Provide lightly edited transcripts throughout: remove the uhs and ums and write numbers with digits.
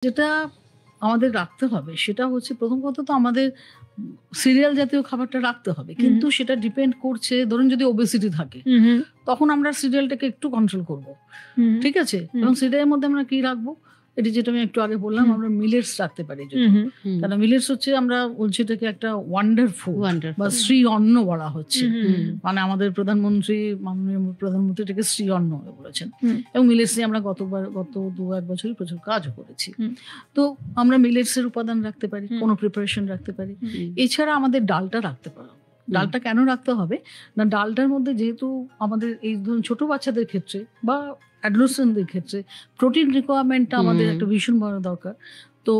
যেটা আমাদের রাখতে হবে সেটা হচ্ছে প্রথম কথা তো আমাদের সিরিয়াল জাতীয় খাবারটা রাখতে হবে, কিন্তু সেটা ডিপেন্ড করছে ধরুন যদি ওবেসিটি থাকে তখন আমরা সিরিয়ালটাকে একটু কন্ট্রোল করব, ঠিক আছে। এবং সিরিয়ালের মধ্যে আমরা কি রাখবো, এটি যেটা আমি একটু আগে বললাম, আমরা মিলেটস রাখতে পারি যদি, কারণ মিলেটস হচ্ছে আমরা বলছি এটাকে একটা ওয়ান্ডারফুল বা শ্রী অন্ন বলা হচ্ছে, মানে আমাদের প্রধানমন্ত্রী মাননীয় প্রধানমন্ত্রী এটাকে শ্রী অন্ন বলেছেন। এবং মিলেটস নিয়ে আমরা গত 2-1 বছরই প্রচুর কাজও করেছি। তো আমরা মিলেটস এর উপাদান রাখতে পারি, কোনো প্রিপারেশন রাখতে পারি। এছাড়া আমাদের ডালটা রাখতে পারো। ডালটা কেন রাখতে হবে না, ডালটার মধ্যে যেহেতু আমাদের এই ধরুন ছোট বাচ্চাদের ক্ষেত্রে বা অ্যাডোলেসেন্টদের ক্ষেত্রে প্রোটিন রিকোয়ারমেন্টটা আমাদের একটা ভীষণ বড় দরকার। তো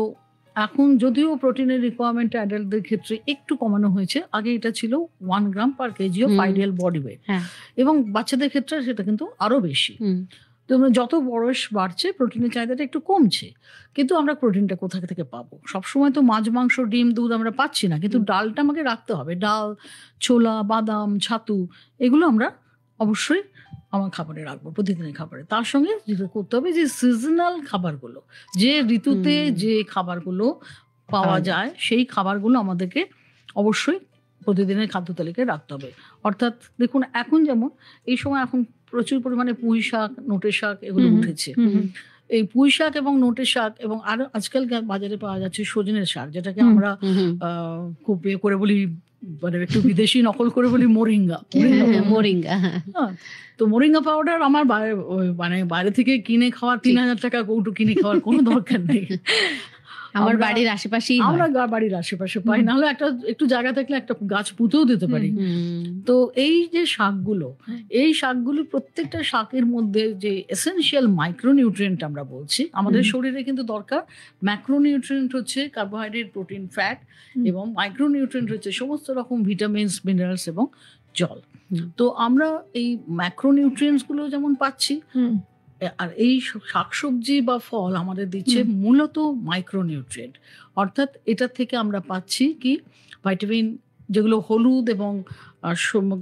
এখন যদিও প্রোটিনের রিকোয়ারমেন্ট অ্যাডাল্টদের ক্ষেত্রে একটু কমানো হয়েছে, আগে এটা ছিল 1 gram per KG of ideal body weight, এবং বাচ্চাদের ক্ষেত্রে সেটা কিন্তু আরো বেশি। তো যত বয়স বাড়ছে প্রোটিনের চাহিদাটা একটু কমছে, কিন্তু আমরা প্রোটিনটা কোথা থেকে পাবো? সবসময় তো মাছ, মাংস, ডিম, দুধ আমরা পাচ্ছি না, কিন্তু ডালটা আমাকে রাখতে হবে। ডাল, ছোলা, বাদাম, ছাতু এগুলো আমরা অবশ্যই আমার খাবারে রাখবো, প্রতিদিনের খাবারে। তার সঙ্গে যেটা করতে হবে যে সিজনাল খাবারগুলো, যে ঋতুতে যে খাবারগুলো পাওয়া যায় সেই খাবারগুলো আমাদেরকে অবশ্যই প্রতিদিনের খাদ্য তালিকায় রাখতে হবে। অর্থাৎ দেখুন এখন যেমন এই সময় এখন প্রচুর পরিমাণে পুঁই শাক, নোটে শাক এগুলো উঠেছে। এই পুঁই শাক এবং নোটে শাক এবং আরো আজকাল বাজারে পাওয়া যাচ্ছে সজনের শাক, যেটাকে আমরা খুব করে বলি, মানে একটু বিদেশি নকল করে বলি মোরিঙ্গা। তো মোরিঙ্গা পাউডার আমার মানে বাইরে থেকে কিনে খাওয়ার 3000 টাকা কৌটো কিনে খাওয়ার কোনো দরকার নেই। আমার বাড়ির আশেপাশেই আমরা বাড়ির আশেপাশে পাই, নাহলে একটু জায়গা থাকলে একটা গাছ পুঁতেও দিতে পারি। তো এই যে শাকগুলো, এই শাকগুলো প্রত্যেকটা শাকের মধ্যে যে এসেনশিয়াল মাইক্রোনিউট্রিয়েন্ট আমরা বলছি, আমাদের শরীরে কিন্তু দরকার। ম্যাক্রোনিউট্রিয়েন্ট হচ্ছে কার্বোহাইড্রেট, প্রোটিন, ফ্যাট, এবং মাইক্রোনিউট্রিয়েন্ট হচ্ছে সমস্ত রকম ভিটামিনস, মিনারেলস এবং জল। তো আমরা এই ম্যাক্রোনিউট্রিয়েন্টস গুলো যেমন পাচ্ছি, আর এই শাকসবজি বা ফল আমাদের দিচ্ছে মূলত মাইক্রোনিউট্রিয়েন্ট। অর্থাৎ এটা থেকে আমরা পাচ্ছি কি ভাইটামিন, যেগুলো হলুদ এবং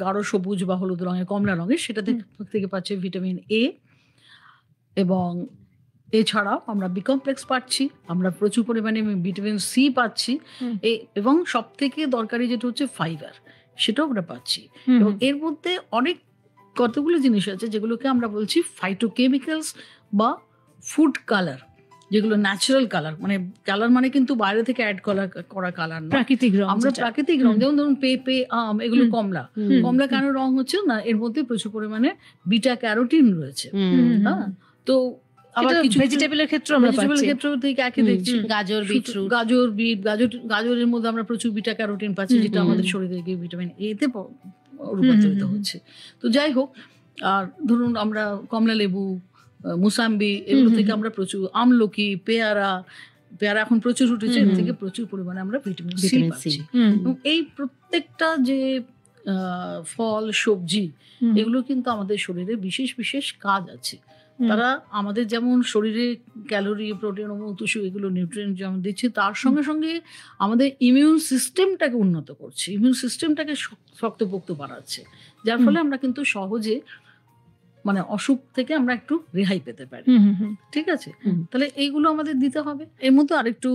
গাঢ় সবুজ বা হলুদ রঙের, কমলা রঙের, সেটা থেকে পাচ্ছি ভিটামিন এ, এবং এছাড়াও আমরা বি কমপ্লেক্স পাচ্ছি, আমরা প্রচুর পরিমাণে ভিটামিন সি পাচ্ছি, এবং সব থেকে দরকারি যেটা হচ্ছে ফাইবার, সেটাও আমরা পাচ্ছি। এবং এর মধ্যে অনেক কতগুলো জিনিস আছে যেগুলোকে আমরা বলছি ফাইটোকেমিক্যালস বা ফুড কালার, যেগুলো ন্যাচারাল কালার, মানে কালার মানে কিন্তু বাইরে থেকে অ্যাড করা কালার না, প্রাকৃতিক রং। আমরা প্রাকৃতিক রং, যেমন ধরুন পেঁপে, আম, এগুলো কমলা কেন রং হচ্ছে না, এর মধ্যে প্রচুর পরিমাণে বিটা ক্যারোটিন রয়েছে। হ্যাঁ, তো আবার কিছু ভেজিটেবলের ক্ষেত্রে আমরা একই দেখছি, গাজর, বিট, গাজরের মধ্যে আমরা প্রচুর বিটা ক্যারোটিন পাচ্ছি, যেটা আমাদের শরীরে গিয়ে ভিটামিন এ তে রূপান্তরিত হচ্ছে। তো যাই হোক, আর ধরুন আমরা কমলা লেবু, মুসাম্বি, এগুলো থেকে আমরা প্রচুর, আমলকি, পেয়ারা এখন প্রচুর উঠেছে, এর থেকে প্রচুর পরিমাণে আমরা ভিটামিন সি পাচ্ছি। এবং এই প্রত্যেকটা যে ফল, সবজি, এগুলো কিন্তু আমাদের শরীরে বিশেষ বিশেষ কাজ আছে। তারা আমাদের যেমন শরীরে ক্যালোরি, প্রোটিন, অণু, এগুলো নিউট্রিয়েন্ট যেমন দিচ্ছে, তার সঙ্গে সঙ্গে আমাদের ইমিউন সিস্টেমটাকে উন্নত করছে, ইমিউন সিস্টেমটাকে শক্তপোক্ত বাড়াচ্ছে, যার ফলে আমরা কিন্তু সহজে মানে অসুখ থেকে আমরা একটু রেহাই পেতে পারি। ঠিক আছে, তাহলে এইগুলো আমাদের দিতে হবে। এর মধ্যে আরেকটু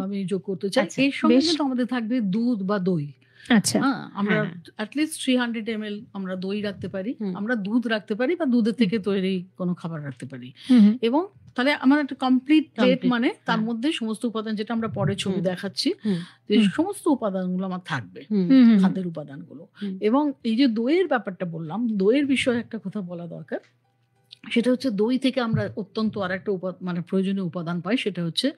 আমি যোগ করতে চাই, এর সঙ্গে কিন্তু আমাদের থাকবে দুধ বা দই। আচ্ছা, আমরা অ্যাটলিস্ট 300 ml আমরা দই রাখতে পারি, আমরা দুধ রাখতে পারি, বা দুধের থেকে তৈরি কোনো খাবার রাখতে পারি। এবং তাহলে আমার একটা কমপ্লিট প্লেট, মানে তার মধ্যে সমস্ত উপাদান, যেটা আমরা পরে ছবি দেখাচ্ছি, যে সমস্ত উপাদানগুলো আমার থাকবে, খাদ্যের উপাদানগুলো। এবং এই যে দইয়ের ব্যাপারটা বললাম, দইয়ের বিষয়ে একটা কথা বলা দরকার, সেটা হচ্ছে দই থেকে আমরা অত্যন্ত আর একটা মানে প্রয়োজনীয় উপাদান পাই, সেটা হচ্ছে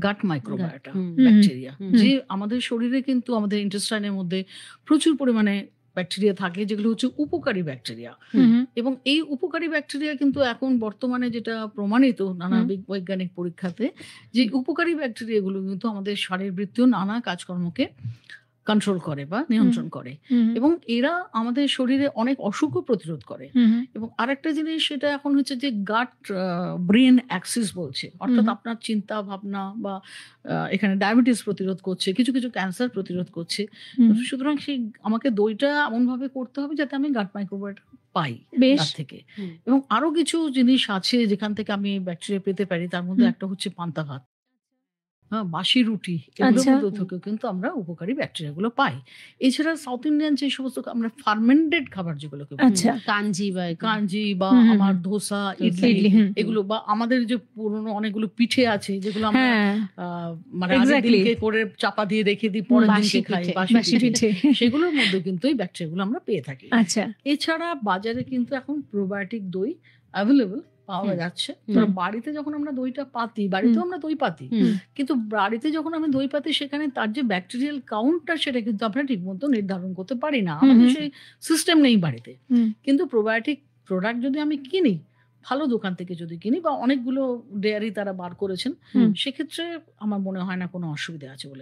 গাট মাইক্রোবায়োটা, ব্যাকটেরিয়া, যে আমাদের শরীরে কিন্তু আমাদের ইন্টেস্টাইনের মধ্যে প্রচুর পরিমাণে ব্যাকটেরিয়া থাকে, যেগুলো হচ্ছে উপকারী ব্যাকটেরিয়া। এবং এই উপকারী ব্যাকটেরিয়া কিন্তু এখন বর্তমানে যেটা প্রমাণিত নানা বৈজ্ঞানিক পরীক্ষাতে, যে উপকারী ব্যাকটেরিয়াগুলো কিন্তু আমাদের শারীরবৃত্তীয় নানা কাজকর্মকে কন্ট্রোল করে বা নিয়ন্ত্রণ করে, এবং এরা আমাদের শরীরে অনেক অসুখও প্রতিরোধ করে। এবং আরেকটা জিনিস, সেটা এখন হচ্ছে যে গাট ব্রেন অ্যাক্সিস বলছে, অর্থাৎ আপনার চিন্তা ভাবনা বা এখানে ডায়াবেটিস প্রতিরোধ করছে, কিছু কিছু ক্যান্সার প্রতিরোধ করছে। সুতরাং সেই আমাকে দইটা এমন ভাবে করতে হবে যাতে আমি গাট মাইক্রোবায়োটা পাই তার থেকে। এবং আরো কিছু জিনিস আছে যেখান থেকে আমি ব্যাকটেরিয়া পেতে পারি, তার মধ্যে একটা হচ্ছে পান্তা ভাত। হ্যাঁ, বাসি রুটি এগুলোর আচ্ছা। মধ্যে থেকেও কিন্তু আমরা উপকারী ব্যাকটেরিয়াগুলো পাই। এছাড়া সাউথ ইন্ডিয়ান যে সমস্ত আমরা ফার্মেন্টেড খাবার যেগুলোকে বলি, আচ্ছা। কাঞ্জি বা কাঞ্জি বা হুম, হুম, আমার হুম। ধোসা, ধোসা, ইডলি, হুম। এগুলো বা আমাদের যে পুরনো অনেকগুলো পিঠে আছে যেগুলো আমরা হ্যাঁ, মানে আগের Exactly. দিনকে করে চাপা দিয়ে রেখে দিই, পরের বাসি দিনকে খাই, পিঠে, বাসি বাসি পিঠে। পিঠে। সেগুলোর মধ্যে কিন্তু এই ব্যাকটেরিয়াগুলো আমরা পেয়ে থাকি। আচ্ছা। এছাড়া বাজারে কিন্তু এখন প্রোবায়োটিক দই অ্যাভেলেবল পাওয়া যাচ্ছে। তো বাড়িতে যখন আমরা দইটা পাতি, বাড়িতেও আমরা দই পাতি, কিন্তু বাড়িতে যখন আমি দই পাতি সেখানে তার যে ব্যাকটেরিয়াল কাউন্টটা সেটা কিন্তু আমরা ঠিক মতো নির্ধারণ করতে পারি না, আমাদের সেই সিস্টেম নেই বাড়িতে। কিন্তু প্রোবায়োটিক প্রোডাক্ট যদি আমি কিনি, ভালো দোকান থেকে যদি কিনি বা অনেকগুলো ডেয়ারি তারা বার করেছেন, সেক্ষেত্রে আমার মনে হয় না কোনো অসুবিধা আছে বলে।